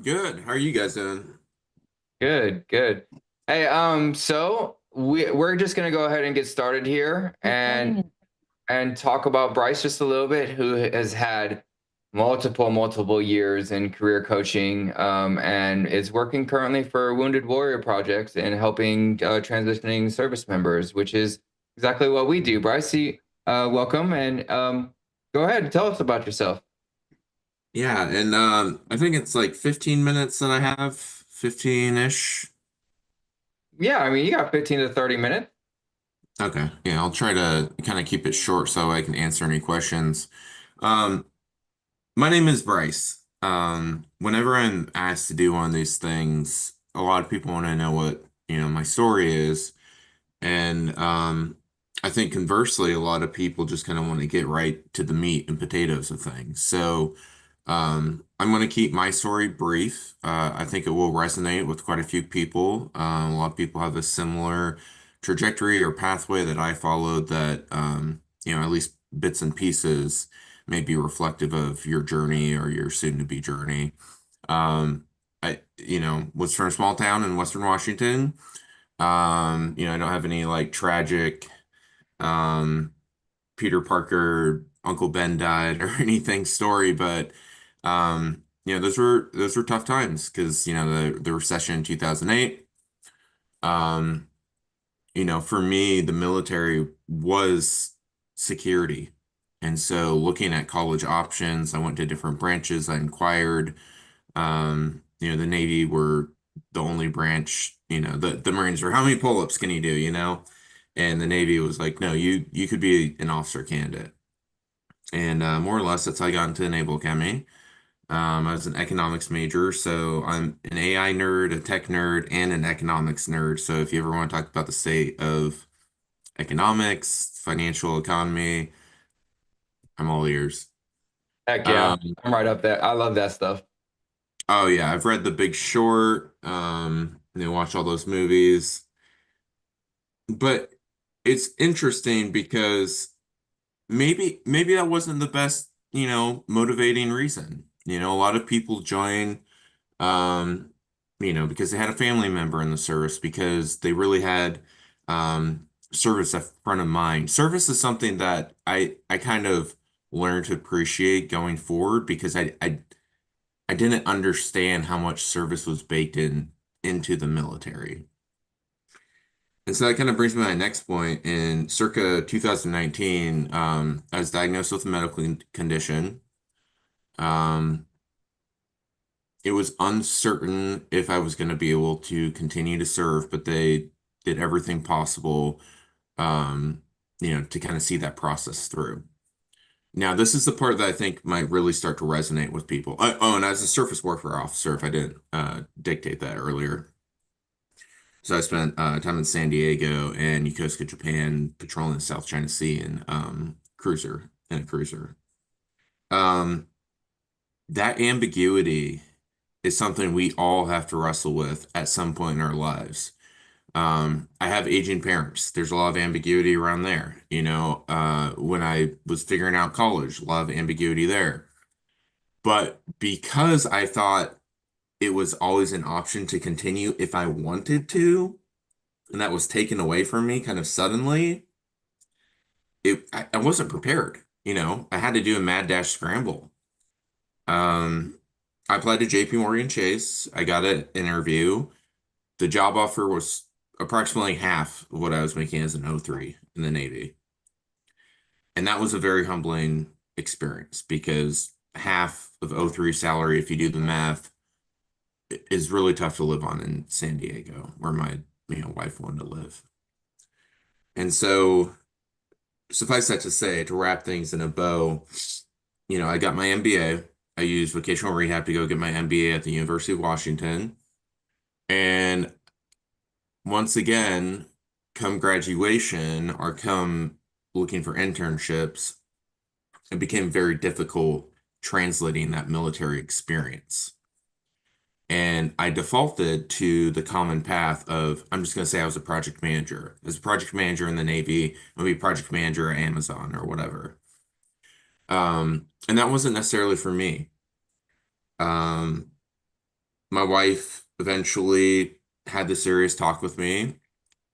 Good. How are you guys doing? Good, good. Hey, so we're just gonna go ahead and get started here and talk about Bryce just a little bit, who has had multiple years in career coaching, and is working currently for Wounded Warrior Project and helping transitioning service members, which is exactly what we do. Bryce, welcome, and go ahead and tell us about yourself. Yeah, and I think it's like 15 minutes that I have, 15-ish. Yeah, I mean, you got 15 to 30 minutes. Okay. Yeah, I'll try to kind of keep it short so I can answer any questions. Um, my name is Bryce. Whenever I'm asked to do one of these things, a lot of people want to know what, my story is. And I think conversely, a lot of people just kind of want to get right to the meat and potatoes of things. So I'm going to keep my story brief. I think it will resonate with quite a few people. A lot of people have a similar trajectory or pathway that I followed that, at least bits and pieces may be reflective of your journey or your soon-to-be journey. Was from a small town in Western Washington. I don't have any like tragic um, Peter Parker, Uncle Ben died or anything story, but those were tough times because the recession in 2008. Um, for me, the military was security. And so looking at college options, I went to different branches, I inquired. The Navy were the only branch, the Marines were, how many pull-ups can you do? And the Navy was like, no, you could be an officer candidate. And more or less, that's how I got into Naval Academy. I was an economics major, so I'm an AI nerd, a tech nerd, and an economics nerd. So if you ever want to talk about the state of economics, financial economy, I'm all ears. Heck yeah, Um, I'm right up there. I love that stuff. oh yeah, I've read The Big Short, watch all those movies. But it's interesting because maybe that wasn't the best, motivating reason. A lot of people join um, because they had a family member in the service, because they really had service at front of mind. Service is something that I kind of learned to appreciate going forward because I didn't understand how much service was baked into the military. And so that kind of brings me to my next point. In circa 2019, I was diagnosed with a medical condition. Um, it was uncertain if I was going to be able to continue to serve, but they did everything possible, um, to kind of see that process through. Now, this is the part that I think might really start to resonate with people. And as a surface warfare officer, if I didn't dictate that earlier. So I spent time in San Diego and Yokosuka, Japan, patrolling the South China Sea in in a cruiser. Um, that ambiguity is something we all have to wrestle with at some point in our lives. I have aging parents. There's a lot of ambiguity around there. When I was figuring out college, a lot of ambiguity there. But because I thought it was always an option to continue if I wanted to, and that was taken away from me kind of suddenly, I wasn't prepared. I had to do a mad dash scramble. Um, I applied to JP Morgan Chase. I got an interview. The job offer was approximately half of what I was making as an O3 in the Navy. And that was a very humbling experience because half of O3 salary, if you do the math, is really tough to live on in San Diego, where my, wife wanted to live. And so suffice that to say, to wrap things in a bow, I got my MBA. I used vocational rehab to go get my MBA at the University of Washington. And once again, come graduation or come looking for internships, it became very difficult translating that military experience. And I defaulted to the common path of, I'm just going to say I was a project manager. As a project manager in the Navy, I'll be a project manager at Amazon or whatever. And that wasn't necessarily for me. Um, my wife eventually had the serious talk with me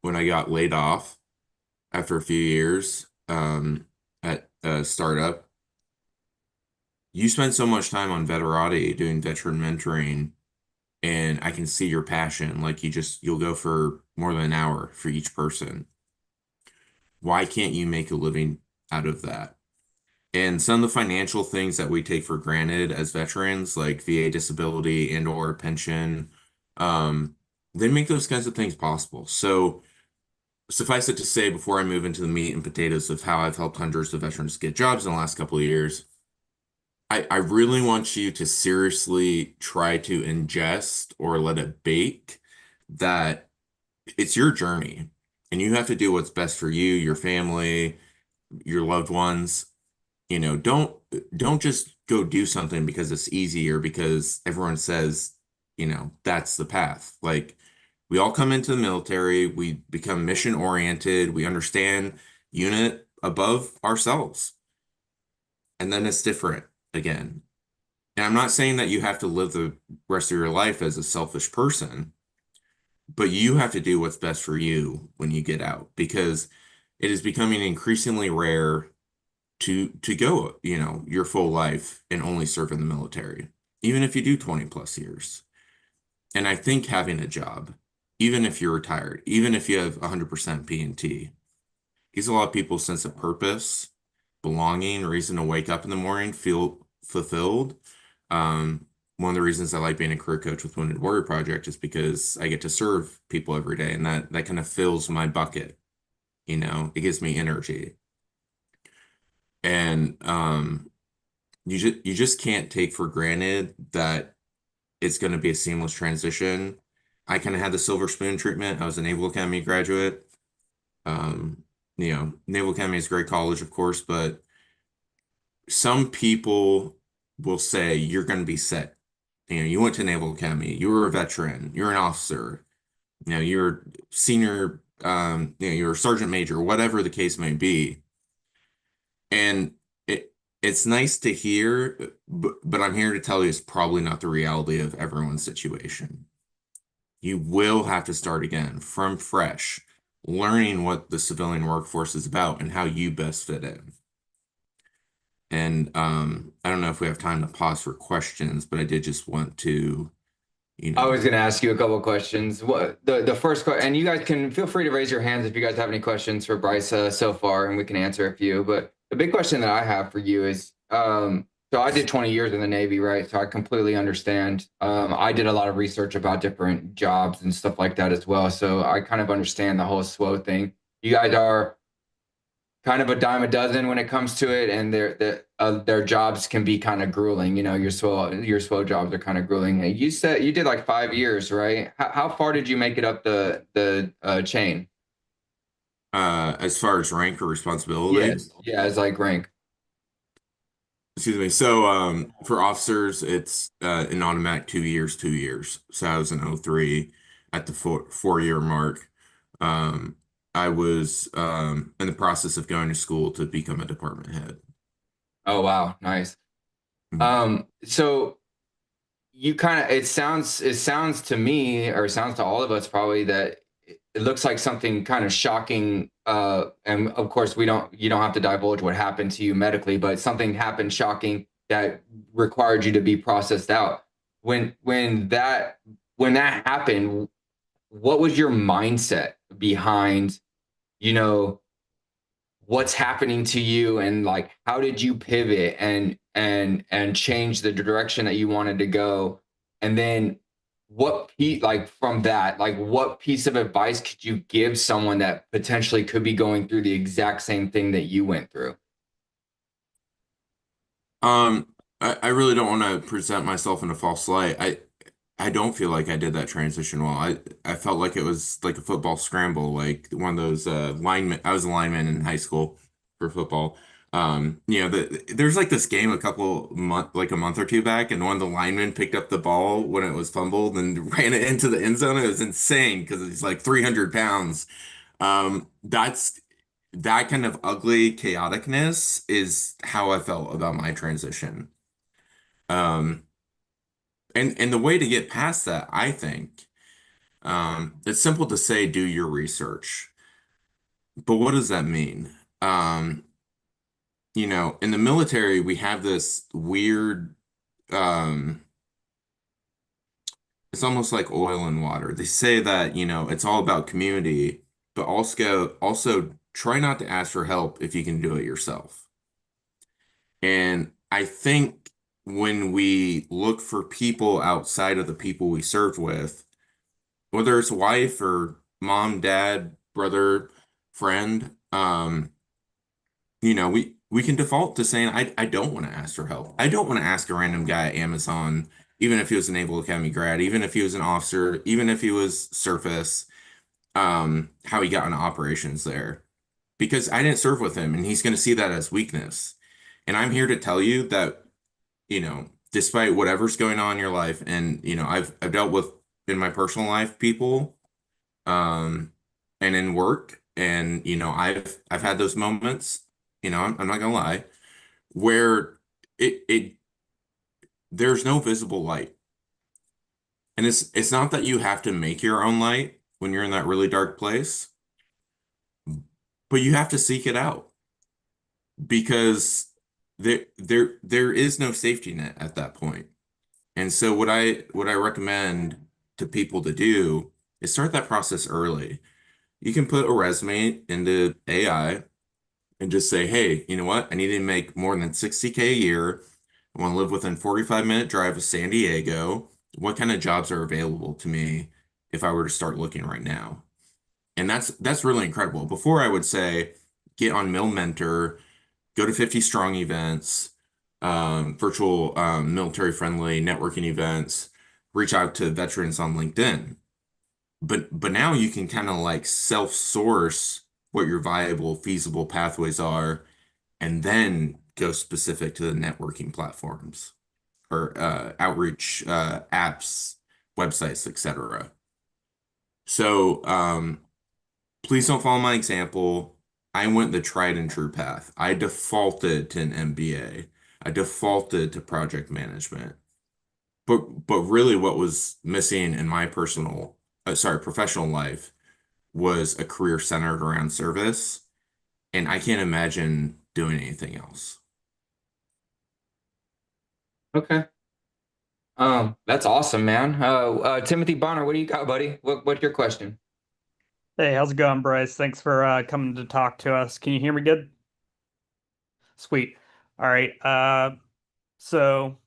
when I got laid off after a few years at a startup. You spend so much time on Veterati doing veteran mentoring, and I can see your passion. Like you'll go for more than an hour for each person. Why can't you make a living out of that? And some of the financial things that we take for granted as veterans, like VA disability and or pension, um, they make those kinds of things possible. So suffice it to say, before I move into the meat and potatoes of how I've helped hundreds of veterans get jobs in the last couple of years, I really want you to seriously try to ingest or let it bake that it's your journey and you have to do what's best for you, your family, your loved ones. Don't just go do something because it's easy or because everyone says, that's the path. Like we all come into the military, we become mission oriented, we understand unit above ourselves, and then it's different again. And I'm not saying that you have to live the rest of your life as a selfish person, but you have to do what's best for you when you get out because it is becoming increasingly rare to go, your full life and only serve in the military, even if you do 20 plus years. And I think having a job, even if you're retired, even if you have 100% P&T, gives a lot of people a sense of purpose, belonging, reason to wake up in the morning, feel fulfilled. Um, One of the reasons I like being a career coach with Wounded Warrior Project is because I get to serve people every day, and that kind of fills my bucket. It gives me energy. And you just can't take for granted that it's going to be a seamless transition. I kind of had the silver spoon treatment. I was a Naval Academy graduate. Um, Naval Academy is a great college, of course, but some people will say you're going to be set. You went to Naval Academy, you were a veteran, you're an officer, you're senior, you're a sergeant major, whatever the case may be. And it's nice to hear, but I'm here to tell you it's probably not the reality of everyone's situation. You will have to start again from fresh, learning what the civilian workforce is about and how you best fit in. And I don't know if we have time to pause for questions, but I did just want to, you I know, was going to ask you a couple of questions. What the first question, and you guys can feel free to raise your hands if you guys have any questions for Bryce so far, and we can answer a few. But the big question that I have for you is, so I did 20 years in the Navy, right? So I completely understand. I did a lot of research about different jobs and stuff like that as well. So I kind of understand the whole SWO thing. You guys are kind of a dime a dozen when it comes to it, and their jobs can be kind of grueling. Your SWO jobs are kind of grueling. And you said you did like 5 years, right? How far did you make it up the chain? as far as rank or responsibility, Yes, yeah, as like rank. excuse me. So for officers, it's an automatic 2 years, 2 years. So I was in '03 at the four-year mark. Um, I was in the process of going to school to become a department head. Oh wow, nice. Mhm. So you kind of it sounds to me, or it sounds to all of us probably, that it looks like something kind of shocking, and of course you don't have to divulge what happened to you medically, but something happened shocking that required you to be processed out. When when that when that happened, what was your mindset behind, you know what's happening to you, and like how did you pivot and change the direction that you wanted to go? And then like from that, like what piece of advice could you give someone that potentially could be going through the exact same thing that you went through? Um, I really don't want to present myself in a false light. I don't feel like I did that transition well. I felt like it was like a football scramble, like one of those linemen. I was a lineman in high school for football. There's like this game like a month or two back, and one of the linemen picked up the ball when it was fumbled and ran it into the end zone. It was insane because it's like 300 pounds. That's that kind of ugly chaoticness is how I felt about my transition. Um, And the way to get past that, I think, it's simple to say do your research, but what does that mean? Um, in the military, we have this weird, um, it's almost like oil and water. They say that, it's all about community, but also try not to ask for help if you can do it yourself. And I think when we look for people outside of the people we served with, whether it's wife or mom, dad, brother, friend, we can default to saying, I don't want to ask for help. I don't want to ask a random guy at Amazon, even if he was a Naval Academy grad, even if he was an officer, even if he was surface, how he got into operations there. Because I didn't serve with him, and he's going to see that as weakness. And I'm here to tell you that, despite whatever's going on in your life, and I've dealt with in my personal life people, um, and in work, and I've had those moments, I'm not gonna lie, where it there's no visible light. And it's not that you have to make your own light when you're in that really dark place, but you have to seek it out because there is no safety net at that point. And so what I recommend to people to do is start that process early. You can put a resume into AI and just say, hey, you know what? I need to make more than 60K a year. I want to live within 45-minute drive of San Diego. What kind of jobs are available to me if I were to start looking right now? And that's really incredible. Before I would say get on Mill Mentor, go to 50 strong events, virtual military friendly networking events, reach out to veterans on LinkedIn. But now you can kind of like self-source what your viable, feasible pathways are, and then go specific to the networking platforms or outreach apps, websites, etc. So please don't follow my example. I went the tried and true path. I defaulted to an MBA. I defaulted to project management. But really what was missing in my professional life was a career centered around service, and I can't imagine doing anything else. Okay. That's awesome, man. Timothy Bonner, what do you got, buddy? What's your question? Hey, how's it going, Bryce? Thanks for coming to talk to us. Can you hear me good? Sweet. All right. So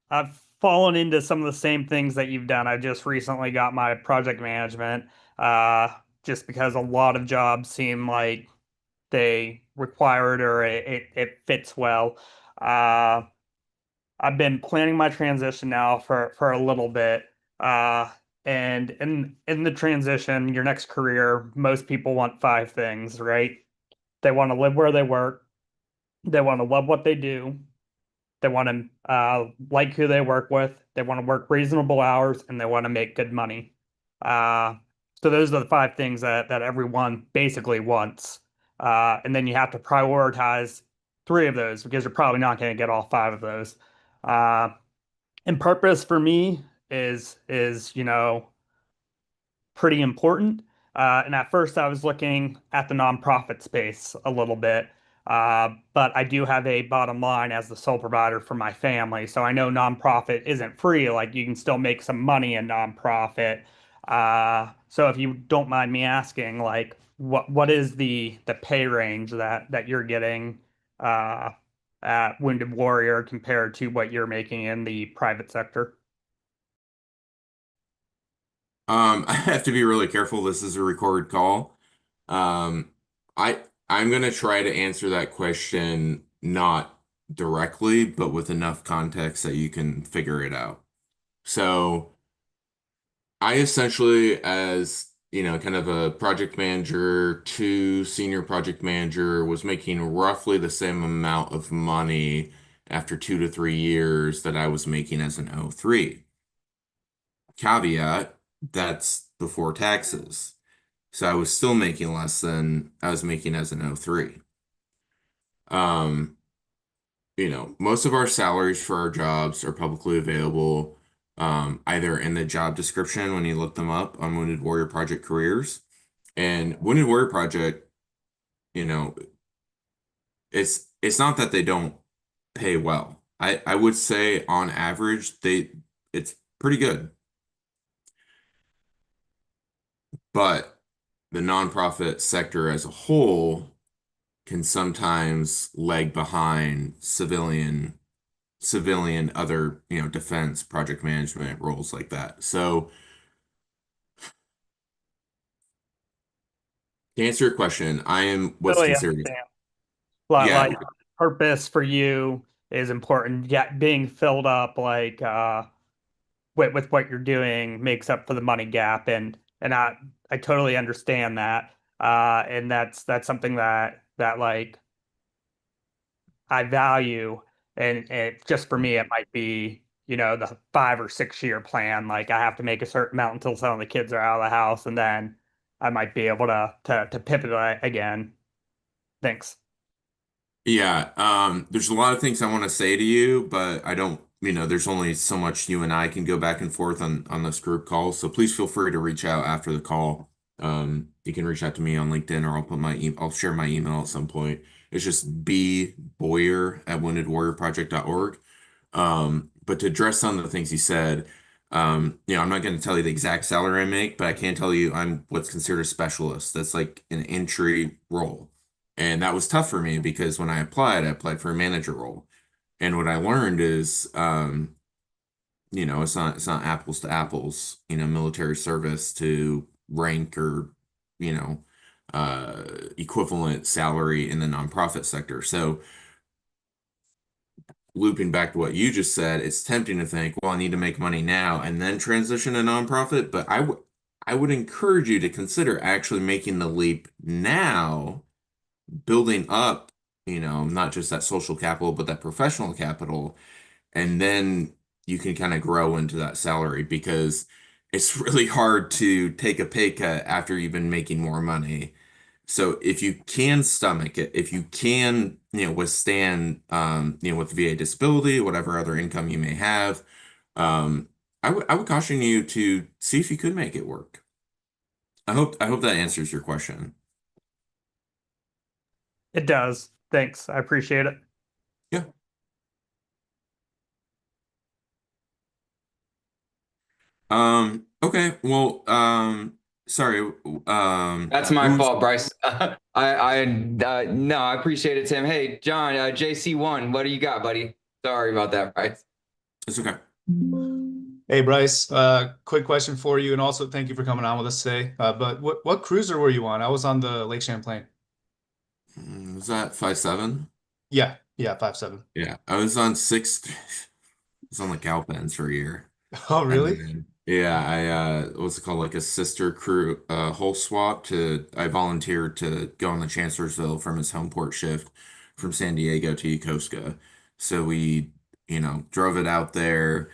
I've fallen into some of the same things that you've done. I just recently got my project management, uh, just because a lot of jobs seem like they require it or it fits well. Uh, I've been planning my transition now for a little bit. Uh, and in the transition, your next career, most people want five things, right? They want to live where they work. They want to love what they do. They want to like who they work with. They want to work reasonable hours, and they want to make good money. Uh, so those are the five things that everyone basically wants. And then you have to prioritize three of those because you're probably not going to get all five of those. Uh, and purpose for me is pretty important. And at first, I was looking at the nonprofit space a little bit, but I do have a bottom line as the sole provider for my family. So I know nonprofit isn't free. Like you can still make some money in nonprofit. So if you don't mind me asking, like what is the pay range that you're getting uh, at Wounded Warrior compared to what you're making in the private sector? I have to be really careful. This is a recorded call. Um, I'm gonna try to answer that question not directly, but with enough context that you can figure it out. So I essentially, as kind of a project manager to senior project manager, was making roughly the same amount of money after 2 to 3 years that I was making as an O3. Caveat, that's before taxes. So I was still making less than I was making as an O3. Most of our salaries for our jobs are publicly available. either in the job description when you look them up on Wounded Warrior Project careers. And Wounded Warrior Project, you know, it's not that they don't pay well. I would say on average it's pretty good. But the nonprofit sector as a whole can sometimes lag behind civilian other, defense project management roles like that. So to answer your question, I am what's Totally considered, understand. yeah, Like purpose for you is important. Yeah, being filled up like with what you're doing makes up for the money gap, and I totally understand that. And that's something that like I value. And it just for me, it might be, the 5 or 6 year plan. Like I have to make a certain amount until some of the kids are out of the house, and then I might be able to pivot again. Thanks. yeah. There's a lot of things I want to say to you, but I don't, there's only so much you and I can go back and forth on this group call. So please feel free to reach out after the call. You can reach out to me on LinkedIn, or I'll share my email at some point. It's just bboyer@woundedwarriorproject.org. But to address some of the things you said, I'm not going to tell you the exact salary I make, but I can tell you I'm what's considered a specialist. That's like an entry role. And that was tough for me because when I applied for a manager role. And what I learned is, it's not apples to apples, military service to rank or, you know, uh, equivalent salary in the nonprofit sector. So looping back to what you just said, it's tempting to think, well, I need to make money now and then transition to nonprofit. But I would encourage you to consider actually making the leap now, building up, not just that social capital, but that professional capital, and then you can kind of grow into that salary because it's really hard to take a pay cut after you've been making more money. So if you can stomach it, if you can, withstand, with VA disability, whatever other income you may have, I would caution you to see if you could make it work. I hope that answers your question. It does. Thanks. I appreciate it. Yeah. Okay. Well, sorry. That's my Who's fault, Bryce. No, I appreciate it, Tim. Hey, John, JC1, what do you got, buddy? Sorry about that, Bryce. it's okay. Hey Bryce, quick question for you, and also thank you for coming on with us today. But what cruiser were you on? I was on the Lake Champlain. Was that 5'7"? Yeah, 5'7". Yeah, I was on six. I was on the Galpins for a year. Oh, And really? then, yeah, what's it called? Like a sister crew, whole swap I volunteered to go on the Chancellorsville from his home port shift from San Diego to Yokosuka. So we, drove it out there.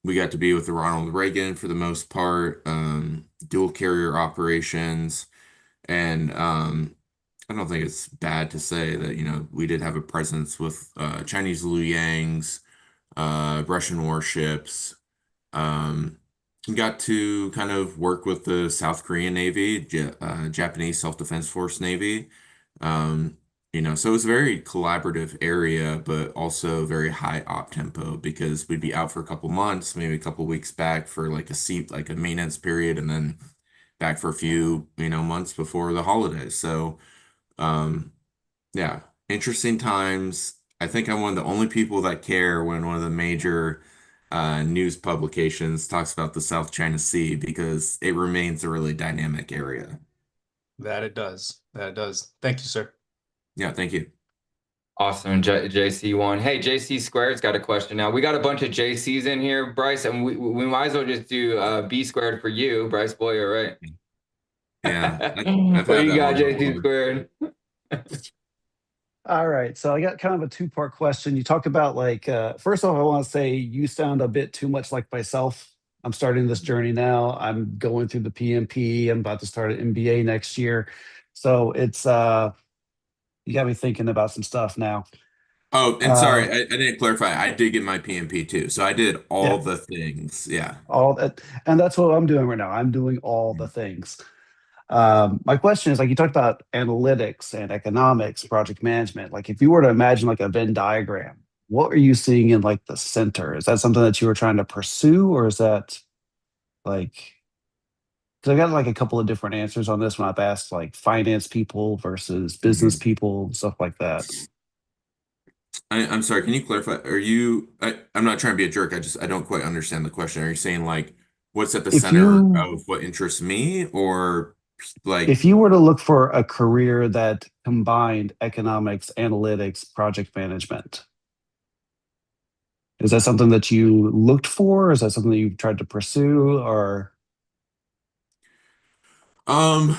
We got to be with the Ronald Reagan for the most part, dual carrier operations. And, I don't think it's bad to say that, we did have a presence with, Chinese Liu Yangs, Russian warships. Um, got to kind of work with the South Korean Navy, Japanese Self-Defense Force Navy. So it was a very collaborative area, but also very high op tempo because we'd be out for a couple months, maybe a couple weeks back for like a maintenance period, and then back for a few, months before the holidays. So, um, yeah, interesting times. I think I'm one of the only people that care when one of the major news publications talks about the South China Sea because it remains a really dynamic area. That it does. That it does. Thank you, sir. Yeah, thank you. Awesome, JC1. Hey, JC Squared's got a question now. We got a bunch of JCs in here, Bryce, and we might as well just do B squared for you, Bryce Boyer, right? Yeah, I've What had you that got, one JC before. Squared? All right, so I got kind of a two-part question. You talked about like, first off, I want to say you sound a bit too much like myself. I'm starting this journey now. I'm going through the PMP. I'm about to start an MBA next year. So it's you got me thinking about some stuff now. Oh, and Uh, sorry, I didn't clarify. I did get my PMP too. So I did all yeah, the things. Yeah. all that, and that's what I'm doing right now. I'm doing all the things. My question is like you talked about analytics and economics, project management. Like if you were to imagine like a Venn diagram, what are you seeing in like the center? Is that something that you were trying to pursue, or is that like because I got like a couple of different answers on this when I've asked like finance people versus business Mhm. people, stuff like that. I'm sorry, can you clarify? I'm not trying to be a jerk. I don't quite understand the question. Are you saying like what's at the If center you of what interests me or like if you were to look for a career that combined economics, analytics, project management, is that something that you looked for? Is that something that you tried to pursue? Or um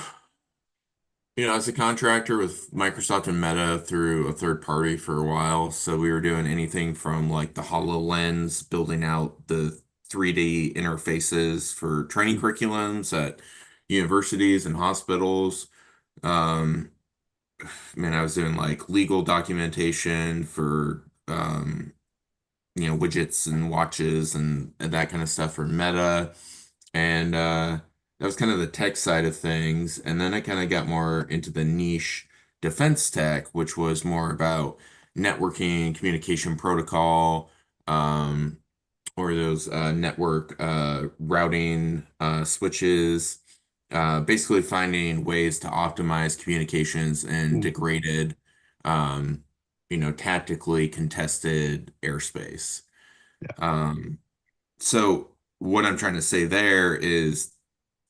as a contractor with Microsoft and Meta through a third party for a while, so we were doing anything from like the HoloLens, building out the 3D interfaces for training curriculums at universities and hospitals. Um, Man, I was doing like legal documentation for widgets and watches and that kind of stuff for Meta. And that was kind of the tech side of things. And then I kind of got more into the niche defense tech, which was more about networking, communication protocol, um, or those network routing switches, basically finding ways to optimize communications in mm, degraded, um, tactically contested airspace. yeah. Um, so what I'm trying to say there is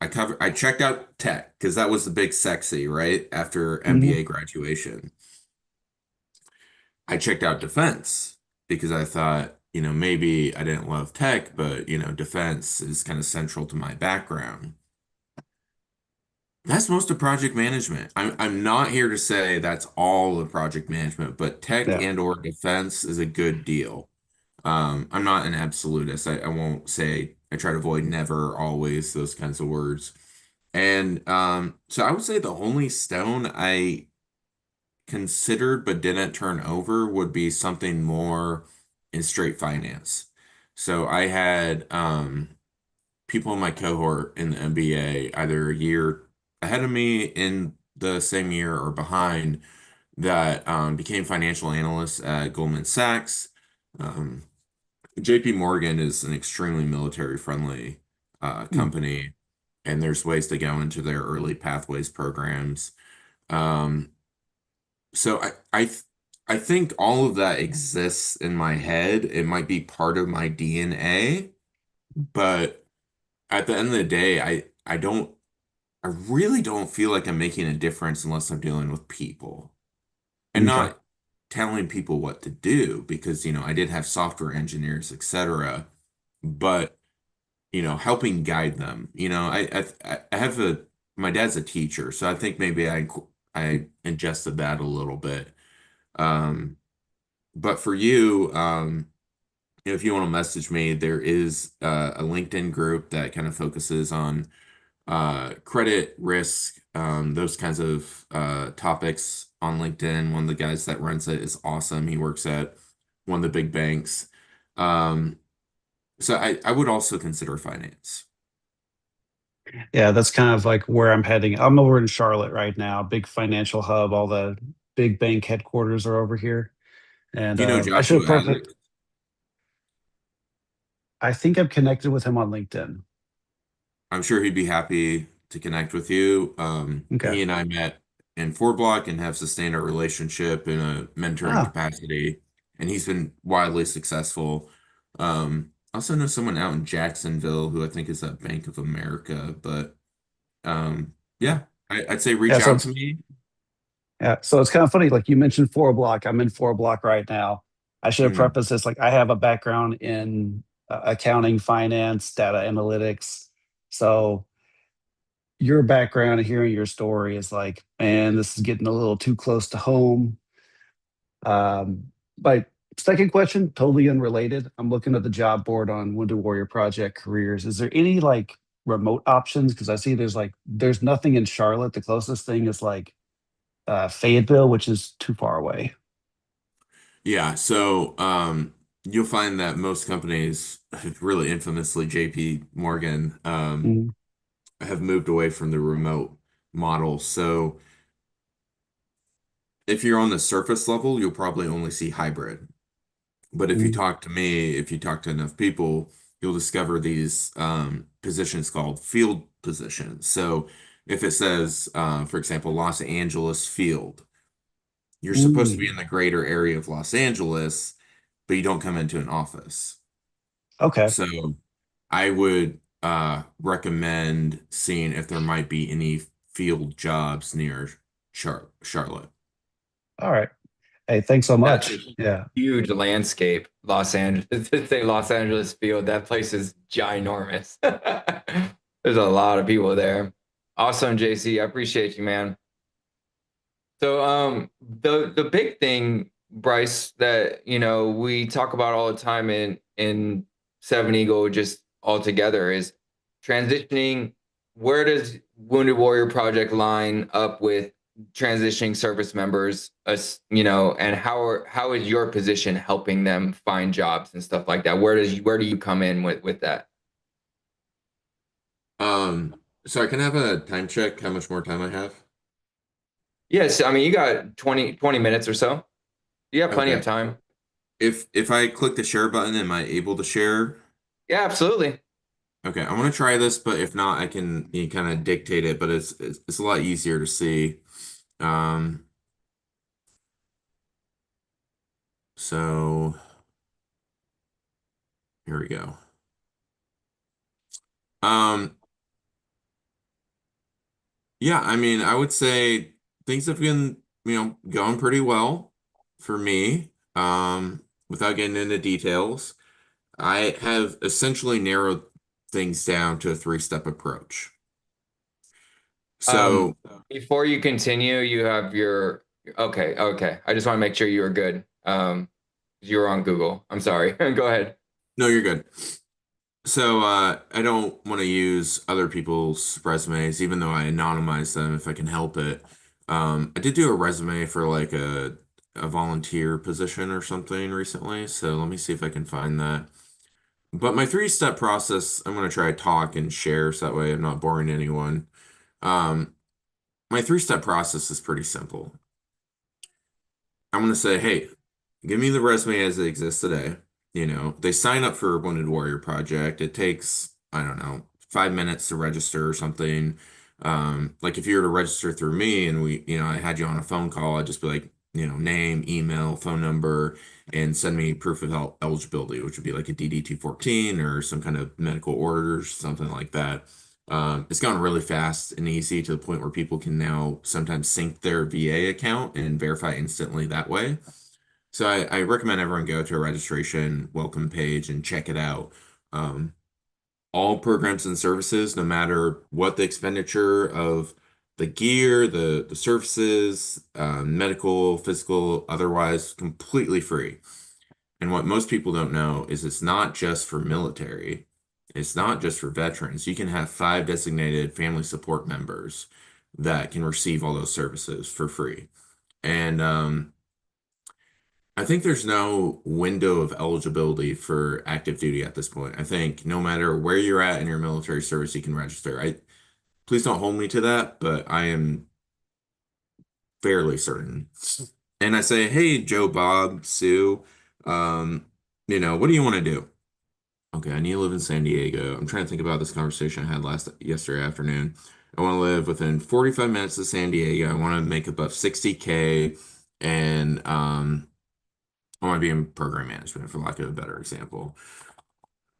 I checked out tech because that was the big sexy, right? After Mhm. MBA graduation. I checked out defense because I thought, maybe I didn't love tech, but defense is kind of central to my background. That's most of project management. I'm not here to say that's all of project management, but tech Yeah. and or defense is a good deal. I'm not an absolutist. I won't say I try to avoid never, always, those kinds of words. And so I would say the only stone I considered but didn't turn over would be something more in straight finance. So I had people in my cohort in the MBA either a year ahead of me in the same year or behind that became financial analysts at Goldman Sachs. Um, JP Morgan is an extremely military friendly Mm. company, and there's ways to go into their early pathways programs. Um, so I think all of that exists in my head. It might be part of my DNA, but at the end of the day, I really don't feel like I'm making a difference unless I'm dealing with people and Okay. not telling people what to do because, I did have software engineers, etc. But helping guide them. I have my dad's a teacher, so I think maybe I ingested that a little bit. Um, but for you, if you want to message me, there is a LinkedIn group that kind of focuses on credit risk, those kinds of topics on LinkedIn. One of the guys that runs it is awesome. He works at one of the big banks. Um, so I would also consider finance. Yeah, that's kind of like where I'm heading. I'm over in Charlotte right now, big financial hub. All the big bank headquarters are over here. And Do you know I should have Joshua perfect. Addick? I think I'm connected with him on LinkedIn. I'm sure he'd be happy to connect with you. Okay. He and I met in Four Block and have sustained our relationship in a mentoring Ah, capacity, and he's been wildly successful. I also know someone out in Jacksonville who I think is at Bank of America, but yeah, I'd say yeah. reach So out to it's me. yeah. So it's kind of funny. Like you mentioned, 4 block. I'm in 4 block right now. I should have Mhm. prefaced this. Like I have a background in accounting, finance, data analytics. So your background and hearing your story is like, man, this is getting a little too close to home. My second question, totally unrelated. I'm looking at the job board on Wounded Warrior Project careers. Is there any like remote options? Because I see there's nothing in Charlotte. The closest thing is like Fayetteville, which is too far away. Yeah, so you'll find that most companies, really infamously JP Morgan, Mm, have moved away from the remote model. So if you're on the surface level, you'll probably only see hybrid. But if you mm, talk to me, if you talk to enough people, you'll discover these positions called field positions. So if it says, for example, Los Angeles field, you're supposed to be in mm. the greater area of Los Angeles, but you don't come into an office. Okay. So I would recommend seeing if there might be any field jobs near Charlotte. All right. Hey, thanks so That's a much. Yeah. huge landscape, Los Angeles. To say Los Angeles field, that place is ginormous. There's a lot of people there. Awesome, JC. I appreciate you, man. So the big thing, Bryce, that we talk about all the time in Seven Eagle just all together is transitioning. Where does Wounded Warrior Project line up with transitioning service members, and how is your position helping them find jobs and stuff like that? Where do you come in with that? Um, so I can have a time check how much more time I have. Yes, I mean you got 20 minutes or so. You have plenty of Okay. time. If I click the share button, am I able to share? Yeah, absolutely. Okay, I want to try this, but if not, I can kind of dictate it, but it's a lot easier to see. Um, so here we go. Um, yeah, I mean, I would say things have been, going pretty well for me. Without getting into details, I have essentially narrowed things down to a three-step approach. Um, So, Before you continue, you have your okay, okay. I just want to make sure you were good. You're on Google. I'm sorry. Go ahead. no, you're good. So, I don't want to use other people's resumes, even though I anonymize them if I can help it. I did do a resume for like a volunteer position or something recently, so let me see if I can find that. But my three-step process, I'm going to try to talk and share so that way I'm not boring anyone. Um, my three-step process is pretty simple. I'm going to say, hey, give me the resume as it exists today. They sign up for a Wounded Warrior Project. It takes, I don't know, 5 minutes to register or something. Like if you were to register through me and I had you on a phone call, I'd just be like, name, email, phone number, and send me proof of eligibility, which would be like a DD 214 or some kind of medical orders, something like that. It's gone really fast and easy to the point where people can now sometimes sync their VA account and verify instantly that way. So I recommend everyone go to a registration welcome page and check it out. Um, all programs and services, no matter what the expenditure of the gear, the services, medical, physical, otherwise, completely free. And what most people don't know is it's not just for military. It's not just for veterans. You can have 5 designated family support members that can receive all those services for free. And I think there's no window of eligibility for active duty at this point. I think no matter where you're at in your military service, you can register. Please don't hold me to that, but I am fairly certain. And I say, hey, Joe, Bob, Sue, um, what do you want to do? Okay, I need to live in San Diego. I'm trying to think about this conversation I had yesterday afternoon. I want to live within 45 minutes of San Diego. I want to make above 60K, and I want to be in program management, for lack of a better example.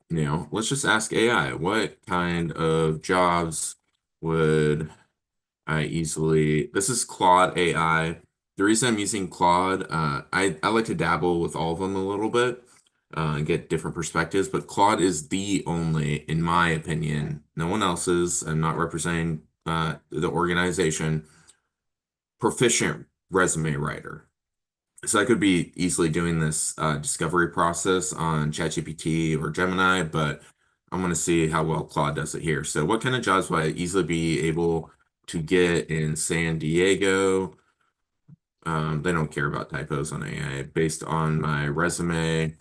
Let's just ask AI, what kind of jobs would I easily, this is Claude AI. The reason I'm using Claude, I like to dabble with all of them a little bit and get different perspectives, but Claude is the only, in my opinion, no one else's, I'm not representing the organization, proficient resume writer. So I could be easily doing this discovery process on ChatGPT or Gemini, but I'm going to see how well Claude does it here. So what kind of jobs would I easily be able to get in San Diego? They don't care about typos on AI. Based on my resume,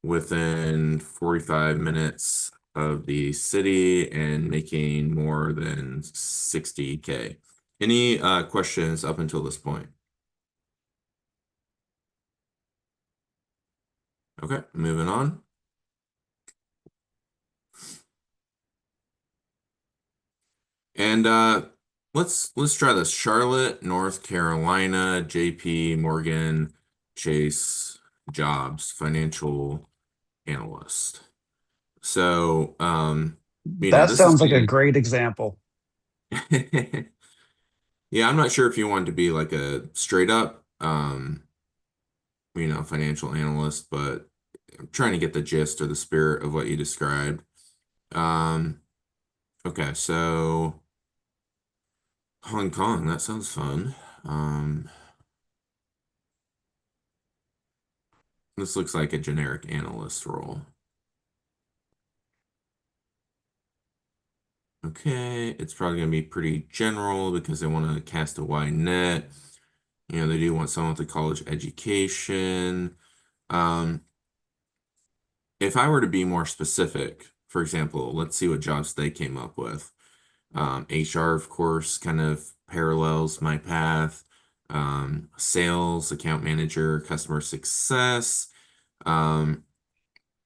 within 45 minutes of the city and making more than 60K. Any questions up until this point? Okay, moving on. And let's try this. Charlotte, North Carolina, JP Morgan, Chase, jobs, financial analyst. So, That this is sounds like a gonna great example. yeah, I'm not sure if you want to be like a straight up financial analyst, but I'm trying to get the gist or the spirit of what you described. Um, okay, so Hong Kong, that sounds fun. Um, this looks like a generic analyst role. Okay, it's probably going to be pretty general because they want to cast a wide net. They do want someone with a college education. Um, if I were to be more specific, for example, let's see what jobs they came up with. HR, of course, kind of parallels my path. Sales, account manager, customer success. Um,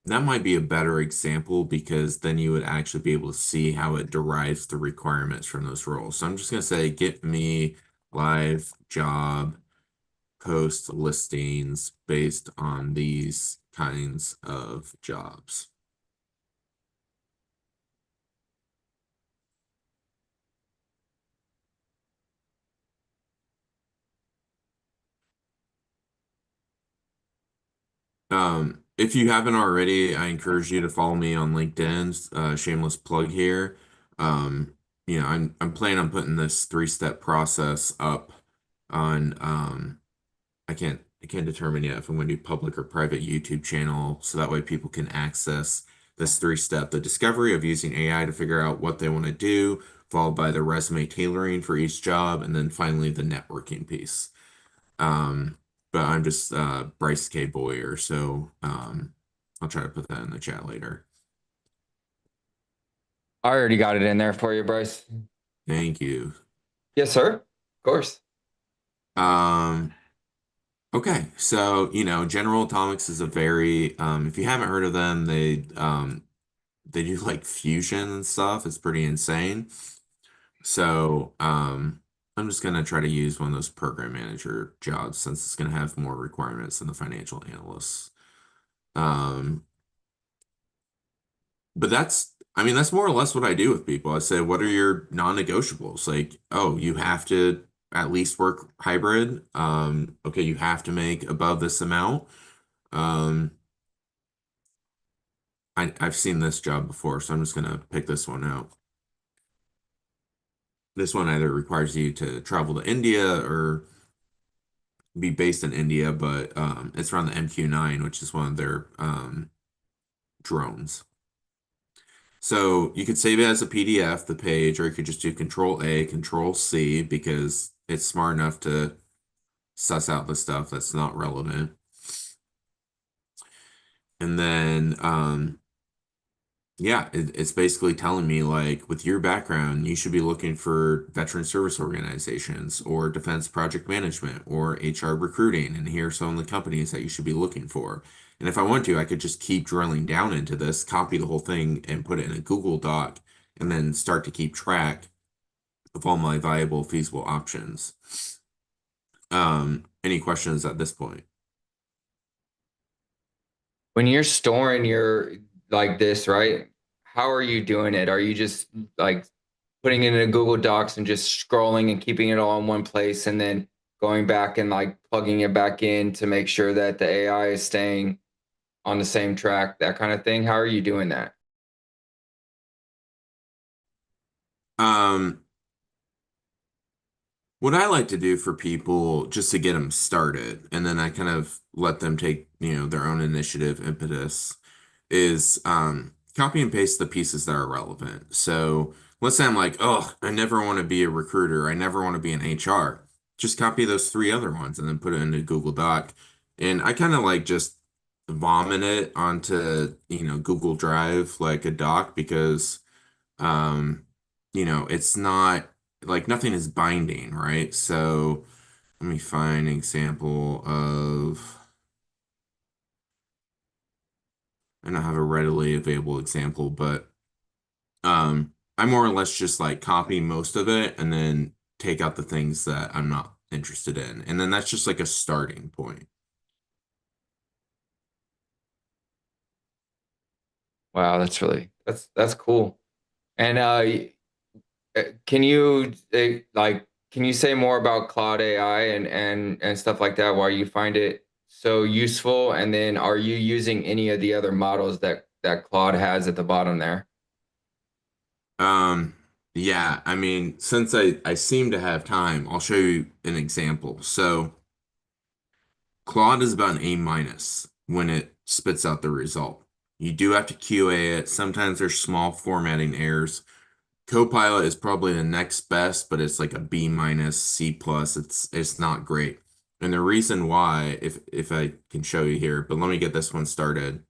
that might be a better example because then you would actually be able to see how it derives the requirements from those roles. So I'm just going to say, get me live job post listings based on these kinds of jobs. If you haven't already, I encourage you to follow me on LinkedIn. Shameless plug here. Um, I'm planning on putting this three-step process up on I can't determine yet if I'm going to do public or private YouTube channel, so that way people can access this three-step, the discovery of using AI to figure out what they want to do, followed by the resume tailoring for each job, and then finally the networking piece. Um, but I'm just Bryce K. Boyer, so I'll try to put that in the chat later. I already got it in there for you, Bryce. Thank you. Yes, sir. Of course. Um, okay, so General Atomics is a very if you haven't heard of them, they do like fusion and stuff. It's pretty insane. So I'm just gonna try to use one of those program manager jobs since it's gonna have more requirements than the financial analysts. Um, but that's more or less what I do with people. I say, what are your non-negotiables? Like, oh, you have to at least work hybrid. Okay, you have to make above this amount. Um, I've seen this job before, so I'm just gonna pick this one out. This one either requires you to travel to India or be based in India, but it's around the MQ-9, which is one of their drones. So you could save it as a PDF, the page, or you could just do Control A, Control C, because it's smart enough to suss out the stuff that's not relevant. And then, yeah, it's basically telling me, like, with your background, you should be looking for veteran service organizations or defense project management or HR recruiting. And here are some of the companies that you should be looking for. And if I want to, I could just keep drilling down into this, copy the whole thing and put it in a Google Doc, and then start to keep track of all my viable, feasible options. Any questions at this point? When you're storing your like this, right? How are you doing it? Are you just like putting it in a Google Docs and just scrolling and keeping it all in one place and then going back and like plugging it back in to make sure that the AI is staying on the same track, that kind of thing? How are you doing that? Um, what I like to do for people just to get them started, and then I kind of let them take, their own initiative, impetus, is copy and paste the pieces that are relevant. So let's say I'm like, oh, I never want to be a recruiter. I never want to be an HR. just copy those three other ones and then put it into Google Doc. And I kind of like just vomit it onto, Google Drive like a doc because, um, it's not like nothing is binding, right? So let me find an example of, I don't have a readily available example, but I more or less just like copy most of it and then take out the things that I'm not interested in. And then that's just like a starting point. Wow, that's cool. And can you can you say more about Claude AI and stuff like that? Why you find it so useful? And then are you using any of the other models that Claude has at the bottom there? Um, yeah, I mean, since I seem to have time, I'll show you an example. So Claude is about an A minus when it spits out the result. You do have to QA it. Sometimes there's small formatting errors. Copilot is probably the next best, but it's like a B minus, C plus. It's not great. And the reason why, if I can show you here, but let me get this one started,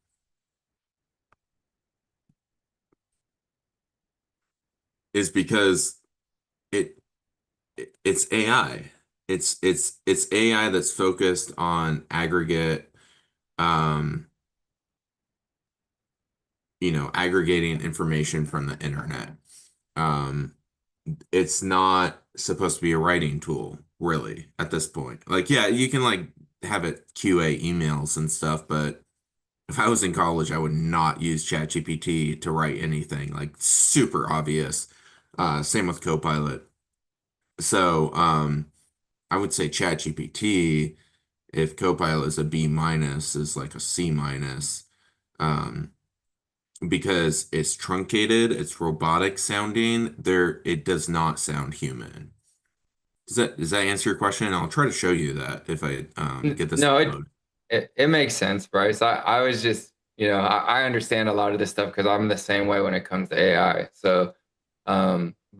is because it it's AI. It's AI that's focused on aggregate, um, aggregating information from the internet. Um, it's not supposed to be a writing tool, really, at this point. Like, yeah, you can like have it QA emails and stuff, but if I was in college, I would not use ChatGPT to write anything, like super obvious. Same with Copilot. So, I would say ChatGPT, if Copilot is a B minus, is like a C minus, um, because it's truncated, it's robotic sounding. It does not sound human. Does that answer your question? I'll try to show you that if I get this No, uploaded. it makes sense, Bryce. I was just, I understand a lot of this stuff because I'm the same way when it comes to AI. So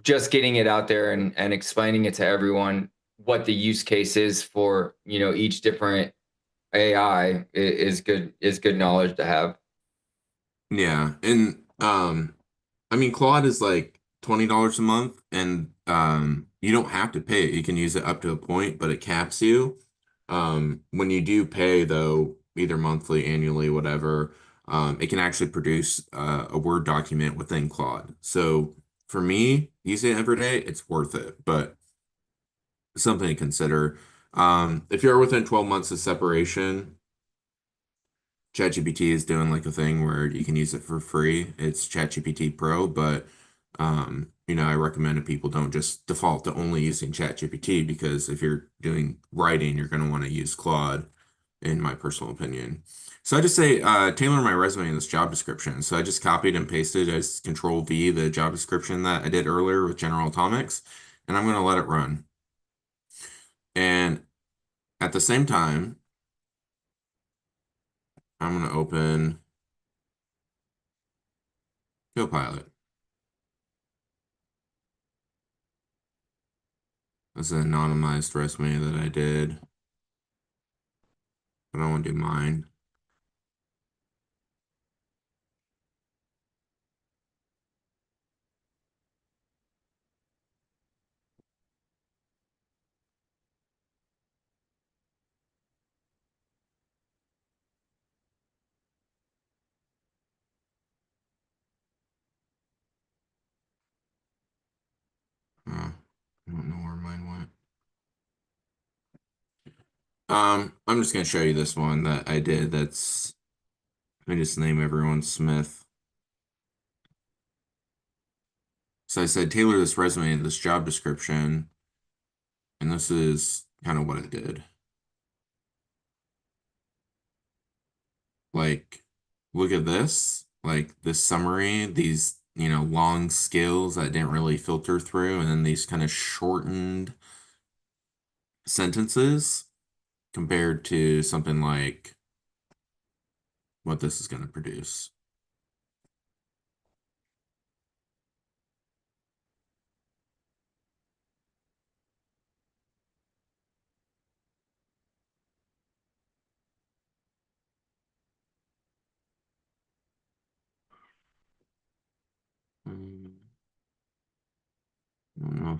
just getting it out there and explaining it to everyone what the use case is for, each different AI is good knowledge to have. Yeah, and I mean Claude is like $20 a month, and you don't have to pay it. You can use it up to a point, but it caps you. When you do pay though, either monthly, annually, whatever, it can actually produce a Word document within Claude. So for me, using it every day, it's worth it, but something to consider. If you're within 12 months of separation, ChatGPT is doing like a thing where you can use it for free. It's ChatGPT Pro, but I recommend that people don't just default to only using ChatGPT because if you're doing writing, you're going to want to use Claude, in my personal opinion. So I just say tailor my resume in this job description. So I just copied and pasted as Control V the job description that I did earlier with General Atomics, and I'm going to let it run. And at the same time, I'm going to open Copilot. This is an anonymized resume that I did, but I want to do mine. I don't know where mine went. I'm just gonna show you this one that I did. Let me just name everyone Smith. So I said tailor this resume to this job description, and this is kind of what I did. Like, look at this, like this summary, these, long skills that didn't really filter through, and then these kind of shortened sentences compared to something like what this is going to produce.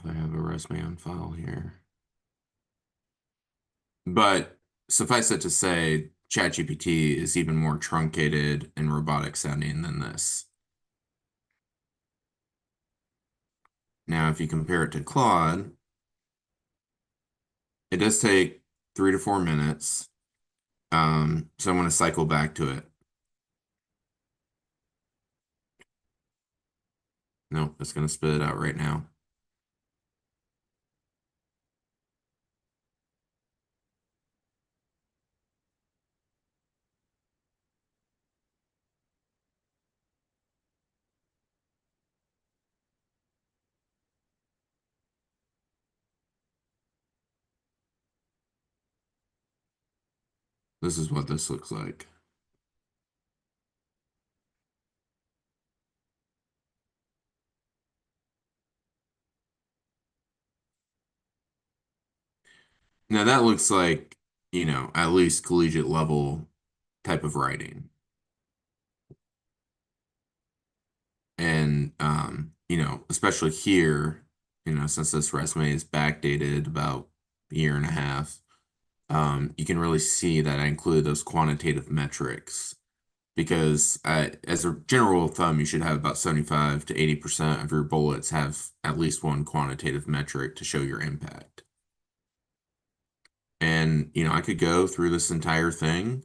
if I have a resume on file here. But suffice it to say, ChatGPT is even more truncated and robotic sounding than this. Now, if you compare it to Claude, it does take 3 to 4 minutes. So I'm going to cycle back to it. Nope, it's going to spit it out right now. This is what this looks like. Now that looks like, at least collegiate level type of writing. And, especially here, since this resume is backdated about a year and a half, you can really see that I included those quantitative metrics because as a general rule of thumb, you should have about 75 to 80% of your bullets have at least one quantitative metric to show your impact. And, I could go through this entire thing.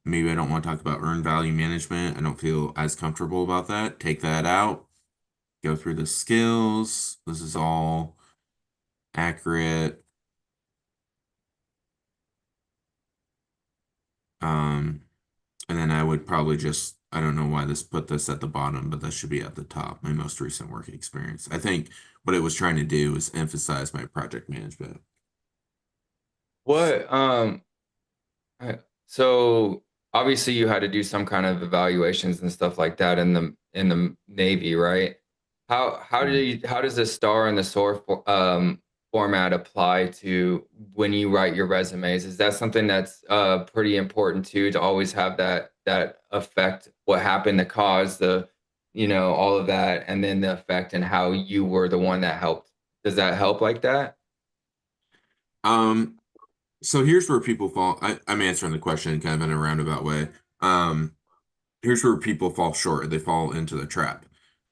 Maybe I don't want to talk about earned value management. I don't feel as comfortable about that. Take that out. Go through the skills. This is all accurate. And then I would probably just, I don't know why this put this at the bottom, but this should be at the top, my most recent work experience. I think what it was trying to do is emphasize my project management. What so obviously you had to do some kind of evaluations and stuff like that in the Navy, right? How does the star and the SOAR format apply to when you write your resumes? Is that something that's pretty important too, to always have that affect what happened, the cause, all of that, and then the effect and how you were the one that helped? Does that help like that? Um, so here's where people fall. I'm answering the question kind of in a roundabout way. Here's where people fall short. They fall into the trap.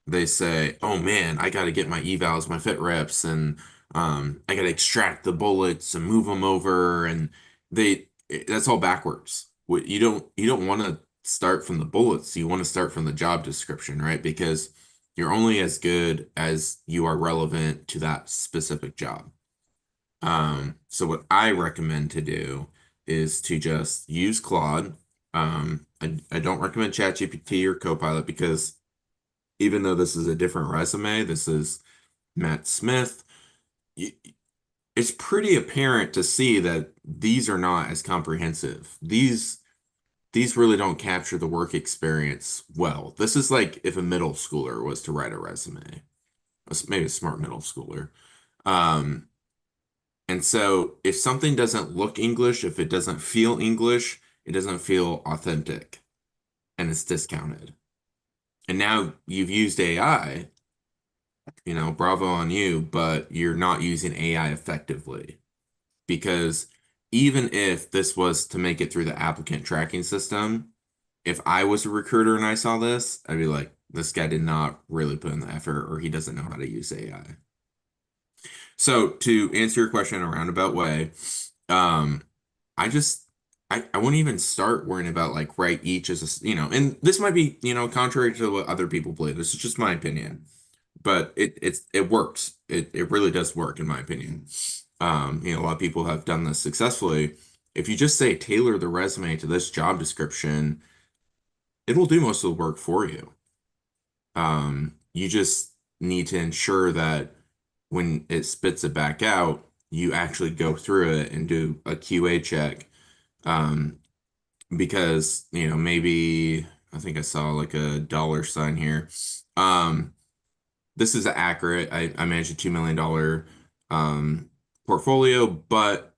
They say, "Oh man, I got to get my evals, my fit reps, and I got to extract the bullets and move them over." And that's all backwards. You don't want to start from the bullets. You want to start from the job description, right? Because you're only as good as you are relevant to that specific job. So what I recommend to do is to just use Claude. I don't recommend ChatGPT or Copilot because even though this is a different resume, this is Matt Smith, y- it's pretty apparent to see that these are not as comprehensive. These really don't capture the work experience well. This is like if a middle schooler was to write a resume, maybe a smart middle schooler. Um, And so if something doesn't look English, if it doesn't feel English, it doesn't feel authentic and it's discounted. And now you've used AI, bravo on you, but you're not using AI effectively because even if this was to make it through the applicant tracking system, if I was a recruiter and I saw this, I'd be like, this guy did not really put in the effort or he doesn't know how to use AI. So to answer your question in a roundabout way, um, I just I wouldn't even start worrying about like write each as and this might be, contrary to what other people believe. This is just my opinion. But it works. It really does work in my opinion. A lot of people have done this successfully. If you just say tailor the resume to this job description, it will do most of the work for you. You just need to ensure that when it spits it back out, you actually go through it and do a QA check. Um, because, maybe I think I saw like a dollar sign here. Um, this is accurate. I manage a $2 million portfolio, but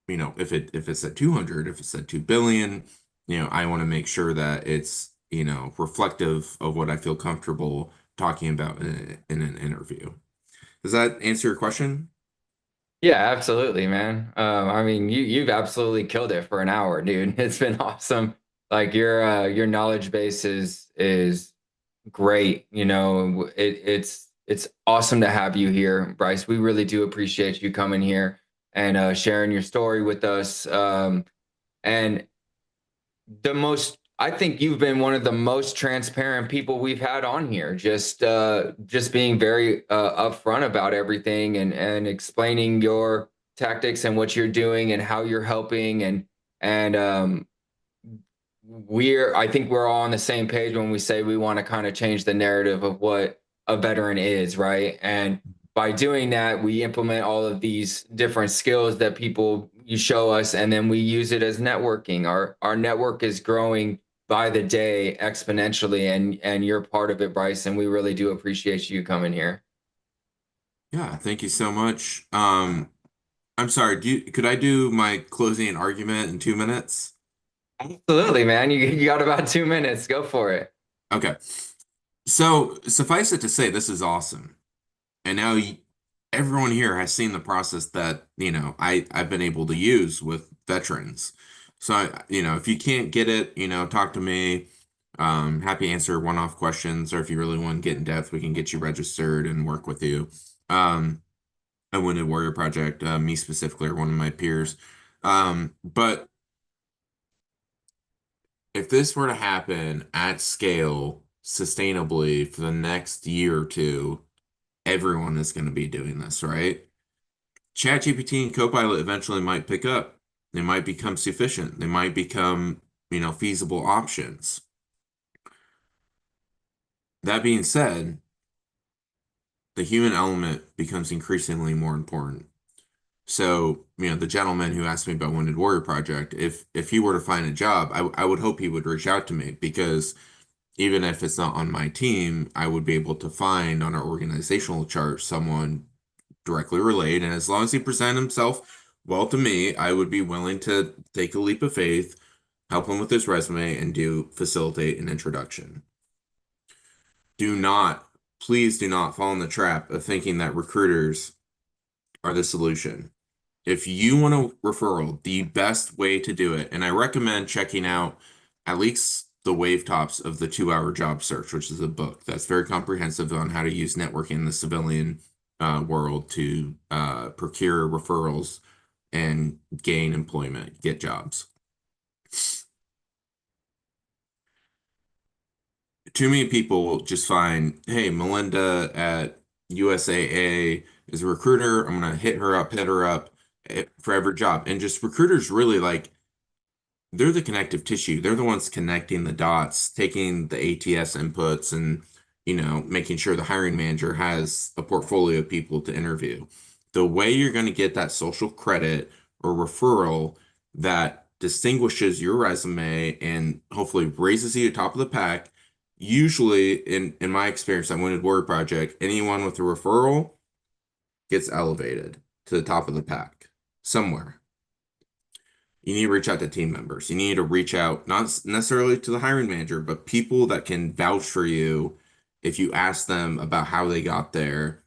if it's at 200, if it's at 2 billion, I want to make sure that it's, reflective of what I feel comfortable talking about in an interview. Does that answer your question? Yeah, absolutely, man. I mean, you've absolutely killed it for an hour, dude. It's been awesome. Like your knowledge base is great. You know, it's awesome to have you here, Bryce. We really do appreciate you coming here and sharing your story with us. And I think you've been one of the most transparent people we've had on here. Just being very upfront about everything and explaining your tactics and what you're doing and how you're helping and I think we're all on the same page when we say we want to kind of change the narrative of what a veteran is, right? And by doing that, we implement all of these different skills that people you show us, and then we use it as networking. Our network is growing by the day exponentially, and you're part of it, Bryce. And we really do appreciate you coming here. Yeah, thank you so much. I'm sorry, could I do my closing argument in 2 minutes? Absolutely, man. You got about 2 minutes. Go for it. Okay. So suffice it to say, this is awesome. And now everyone here has seen the process that, I've been able to use with veterans. So, if you can't get it, talk to me. Happy to answer one-off questions, or if you really want to get in depth, we can get you registered and work with you. A Wounded Warrior Project, me specifically, or one of my peers. But if this were to happen at scale, sustainably for the next year or two, everyone is going to be doing this, right? ChatGPT and Copilot eventually might pick up. They might become sufficient. They might become, feasible options. That being said, the human element becomes increasingly more important. So, the gentleman who asked me about Wounded Warrior Project, if he were to find a job, I would hope he would reach out to me, because even if it's not on my team, I would be able to find on our organizational chart someone directly related. And as long as he presented himself well to me, I would be willing to take a leap of faith, help him with his resume, and facilitate an introduction. Do not, please do not fall in the trap of thinking that recruiters are the solution. If you want a referral, the best way to do it, and I recommend checking out at least the wave tops of the 2-Hour Job Search, which is a book that's very comprehensive on how to use networking in the civilian world to procure referrals and gain employment, get jobs. Too many people will just find, hey, Melinda at USAA is a recruiter. I'm going to hit her up for every job. And just recruiters really, like, they're the connective tissue. They're the ones connecting the dots, taking the ATS inputs and, making sure the hiring manager has a portfolio of people to interview. The way you're going to get that social credit or referral that distinguishes your resume and hopefully raises you to top of the pack, usually in my experience at Wounded Warrior Project, anyone with a referral gets elevated to the top of the pack somewhere. You need to reach out to team members. You need to reach out, not necessarily to the hiring manager, but people that can vouch for you. If you ask them about how they got there,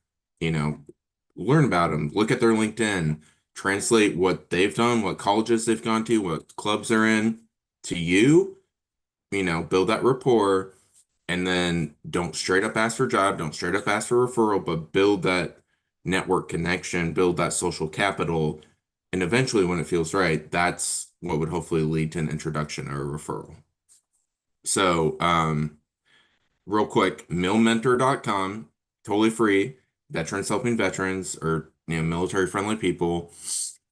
learn about them, look at their LinkedIn, translate what they've done, what colleges they've gone to, what clubs they're in to you, build that rapport, and then don't straight up ask for a job, don't straight up ask for a referral, but build that network connection, build that social capital. And eventually, when it feels right, that's what would hopefully lead to an introduction or a referral. So, real quick, millmentor.com, totally free. Veterans helping veterans, or military friendly people.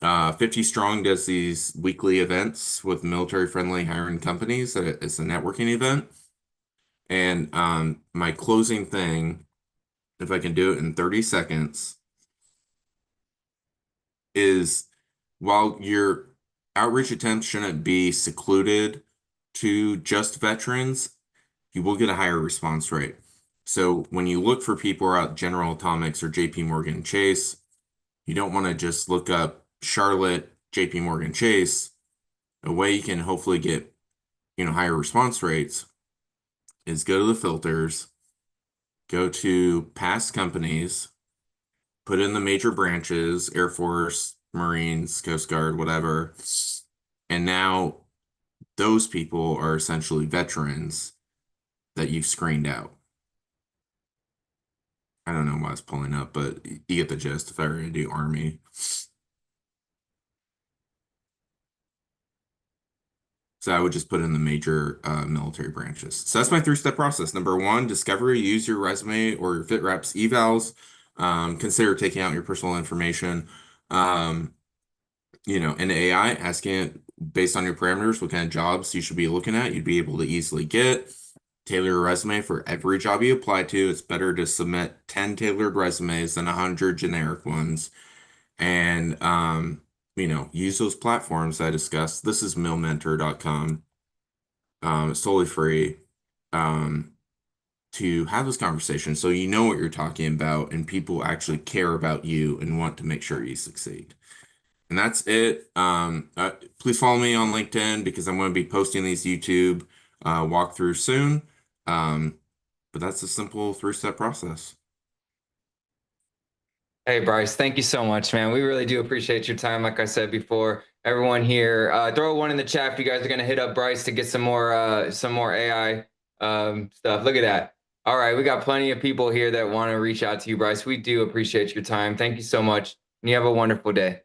50 Strong does these weekly events with military friendly hiring companies. It's a networking event. And my closing thing, if I can do it in 30 seconds, is while your outreach attempts shouldn't be secluded to just veterans, you will get a higher response rate. So when you look for people at General Atomics or JP Morgan Chase, you don't want to just look up Charlotte, JP Morgan Chase. A way you can hopefully get, higher response rates is go to the filters, go to past companies, put in the major branches, Air Force, Marines, Coast Guard, whatever. And now those people are essentially veterans that you've screened out. I don't know why it's pulling up, but you get the gist if I were to do Army. So I would just put in the major military branches. So that's my three-step process. Number one, discovery, use your resume or your FitReps evals. Consider taking out your personal information. In AI, asking it based on your parameters, what kind of jobs you should be looking at, you'd be able to easily get. Tailor your resume for every job you apply to. It's better to submit 10 tailored resumes than 100 generic ones. And, use those platforms I discussed. This is millmentor.com. It's totally free to have this conversation so you know what you're talking about and people actually care about you and want to make sure you succeed. And that's it. Please follow me on LinkedIn because I'm going to be posting these YouTube walkthroughs soon. But that's a simple three-step process. Hey, Bryce, thank you so much, man. We really do appreciate your time. Like I said before, everyone here, throw one in the chat if you guys are going to hit up Bryce to get some more AI stuff. Look at that. All right, we got plenty of people here that want to reach out to you, Bryce. We do appreciate your time. Thank you so much, and you have a wonderful day.